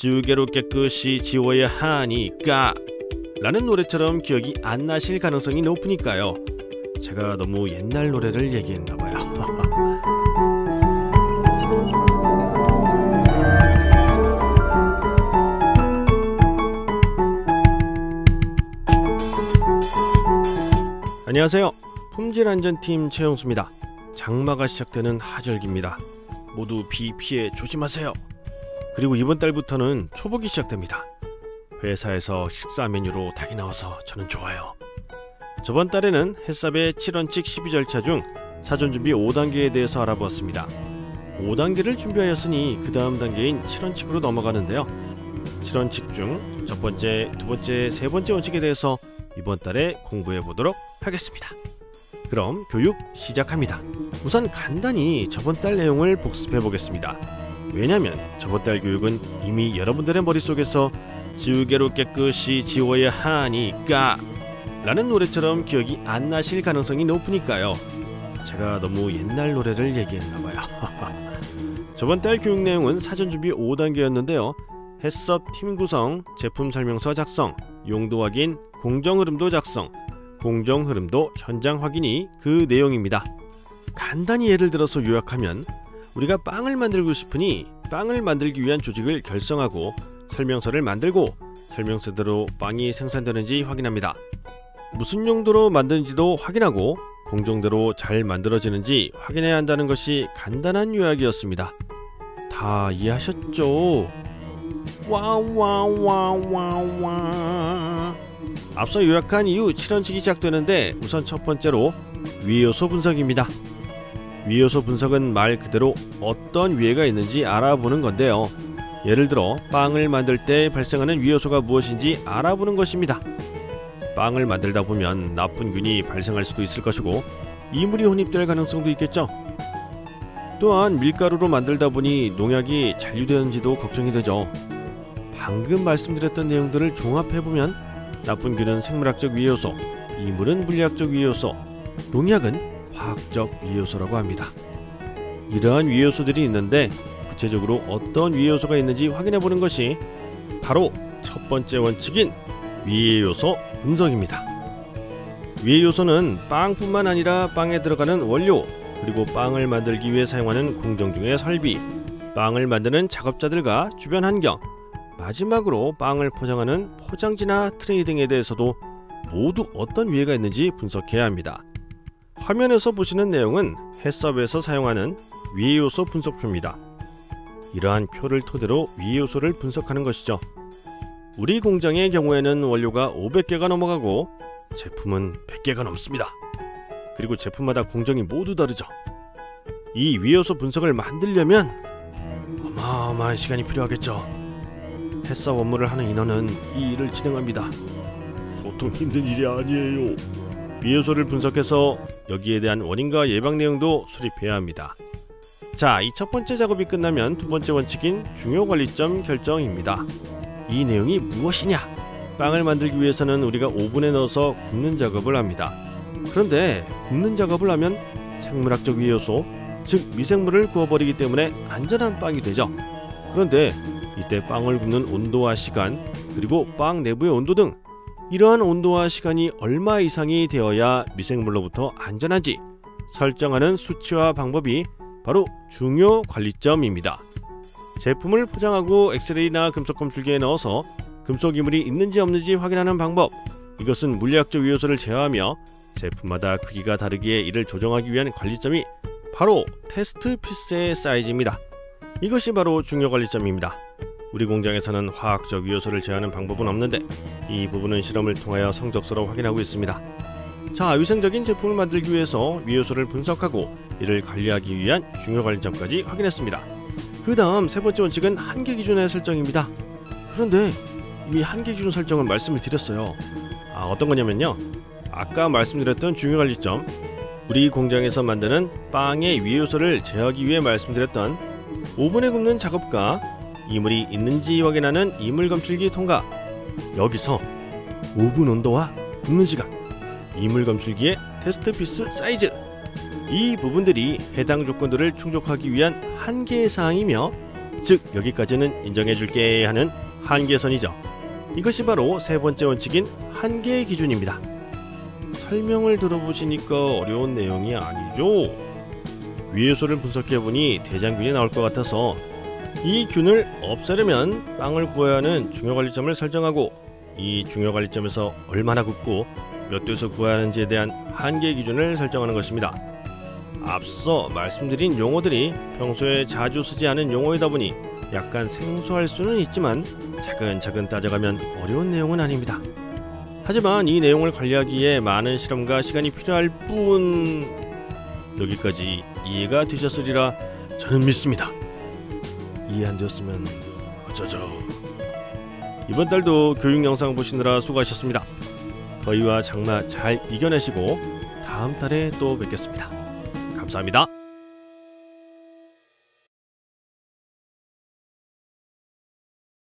지우개로 깨끗이 지워야 하니까 라는 노래처럼 기억이 안 나실 가능성이 높으니까요. 제가 너무 옛날 노래를 얘기했나봐요. 안녕하세요. 품질안전팀 최영수입니다. 장마가 시작되는 하절기입니다. 모두 비 피해 조심하세요. 그리고 이번 달부터는 초복이 시작됩니다. 회사에서 식사 메뉴로 닭이 나와서 저는 좋아요. 저번 달에는 햇삽의 7원칙 12절차 중 사전준비 5단계에 대해서 알아보았습니다. 5단계를 준비하였으니 그 다음 단계인 7원칙으로 넘어가는데요. 7원칙 중 첫 번째, 두 번째, 세 번째 원칙에 대해서 이번 달에 공부해 보도록 하겠습니다. 그럼 교육 시작합니다. 우선 간단히 저번 달 내용을 복습해 보겠습니다. 왜냐면 저번 달 교육은 이미 여러분들의 머릿속에서 지우개로 깨끗이 지워야 하니까 라는 노래처럼 기억이 안 나실 가능성이 높으니까요. 제가 너무 옛날 노래를 얘기했나봐요. 저번 달 교육 내용은 사전준비 5단계였는데요. 햇섭 팀 구성, 제품 설명서 작성, 용도 확인, 공정 흐름도 작성, 공정 흐름도 현장 확인이 그 내용입니다. 간단히 예를 들어서 요약하면 우리가 빵을 만들고 싶으니 빵을 만들기 위한 조직을 결성하고 설명서를 만들고 설명서대로 빵이 생산되는지 확인합니다. 무슨 용도로 만드는지도 확인하고 공정대로 잘 만들어지는지 확인해야 한다는 것이 간단한 요약이었습니다. 다 이해하셨죠? 와와와와와. 앞서 요약한 이후 7원칙이 시작되는데 우선 첫 번째로 위해요소 분석입니다. 위해요소 분석은 말 그대로 어떤 위해가 있는지 알아보는 건데요. 예를 들어 빵을 만들 때 발생하는 위해요소가 무엇인지 알아보는 것입니다. 빵을 만들다 보면 나쁜 균이 발생할 수도 있을 것이고 이물이 혼입될 가능성도 있겠죠. 또한 밀가루로 만들다 보니 농약이 잔류되는지도 걱정이 되죠. 방금 말씀드렸던 내용들을 종합해보면 나쁜 균은 생물학적 위해요소, 이물은 물리학적 위해요소, 농약은 화학적 위해요소라고 합니다. 이러한 위해요소들이 있는데 구체적으로 어떤 위해요소가 있는지 확인해보는 것이 바로 첫 번째 원칙인 위해요소 분석입니다. 위해요소는 빵뿐만 아니라 빵에 들어가는 원료, 그리고 빵을 만들기 위해 사용하는 공정 중의 설비, 빵을 만드는 작업자들과 주변 환경, 마지막으로 빵을 포장하는 포장지나 트레이 등에 대해서도 모두 어떤 위해가 있는지 분석해야 합니다. 화면에서 보시는 내용은 햇섭에서 사용하는 위해요소 분석표입니다. 이러한 표를 토대로 위해요소를 분석하는 것이죠. 우리 공장의 경우에는 원료가 500개가 넘어가고 제품은 100개가 넘습니다. 그리고 제품마다 공정이 모두 다르죠. 이 위해요소 분석을 만들려면 어마어마한 시간이 필요하겠죠. 햇섭 업무를 하는 인원은 이 일을 진행합니다. 보통 힘든 일이 아니에요. 위해요소를 분석해서 여기에 대한 원인과 예방 내용도 수립해야 합니다. 자, 이 첫 번째 작업이 끝나면 두 번째 원칙인 중요 관리점 결정입니다. 이 내용이 무엇이냐? 빵을 만들기 위해서는 우리가 오븐에 넣어서 굽는 작업을 합니다. 그런데 굽는 작업을 하면 생물학적 위해요소, 즉 미생물을 구워버리기 때문에 안전한 빵이 되죠. 그런데 이때 빵을 굽는 온도와 시간, 그리고 빵 내부의 온도 등 이러한 온도와 시간이 얼마 이상이 되어야 미생물로부터 안전한지 설정하는 수치와 방법이 바로 중요 관리점입니다. 제품을 포장하고 엑스레이나 금속 검출기에 넣어서 금속 이물이 있는지 없는지 확인하는 방법, 이것은 물리학적 위해요소를 제어하며 제품마다 크기가 다르기에 이를 조정하기 위한 관리점이 바로 테스트 피스의 사이즈입니다. 이것이 바로 중요 관리점입니다. 우리 공장에서는 화학적 위해요소를 제어하는 방법은 없는데 이 부분은 실험을 통하여 성적서로 확인하고 있습니다. 자, 위생적인 제품을 만들기 위해서 위해요소를 분석하고 이를 관리하기 위한 중요 관리점까지 확인했습니다. 그 다음 세 번째 원칙은 한계 기준의 설정입니다. 그런데 이미 한계 기준 설정은 말씀을 드렸어요. 어떤 거냐면요, 아까 말씀드렸던 중요 관리점, 우리 공장에서 만드는 빵의 위해요소를 제어하기 위해 말씀드렸던 오븐에 굽는 작업과 이물이 있는지 확인하는 이물 검출기 통과, 여기서 오븐 온도와 굽는 시간, 이물 검출기의 테스트 피스 사이즈, 이 부분들이 해당 조건들을 충족하기 위한 한계 사항이며 즉 여기까지는 인정해줄게 하는 한계선이죠. 이것이 바로 세 번째 원칙인 한계의 기준입니다. 설명을 들어보시니까 어려운 내용이 아니죠? 위의 요소를 분석해보니 대장균이 나올 것 같아서 이 균을 없애려면 빵을 구워야 하는 중요관리점을 설정하고 이 중요관리점에서 얼마나 굽고 몇 도에서 구워야 하는지에 대한 한계 기준을 설정하는 것입니다. 앞서 말씀드린 용어들이 평소에 자주 쓰지 않은 용어이다 보니 약간 생소할 수는 있지만 차근차근 따져가면 어려운 내용은 아닙니다. 하지만 이 내용을 관리하기에 많은 실험과 시간이 필요할 뿐 여기까지 이해가 되셨으리라 저는 믿습니다. 이해 안 되었으면 어쩌죠. 이번 달도 교육 영상 보시느라 수고하셨습니다. 더위와 장마 잘 이겨내시고 다음 달에 또 뵙겠습니다. 감사합니다.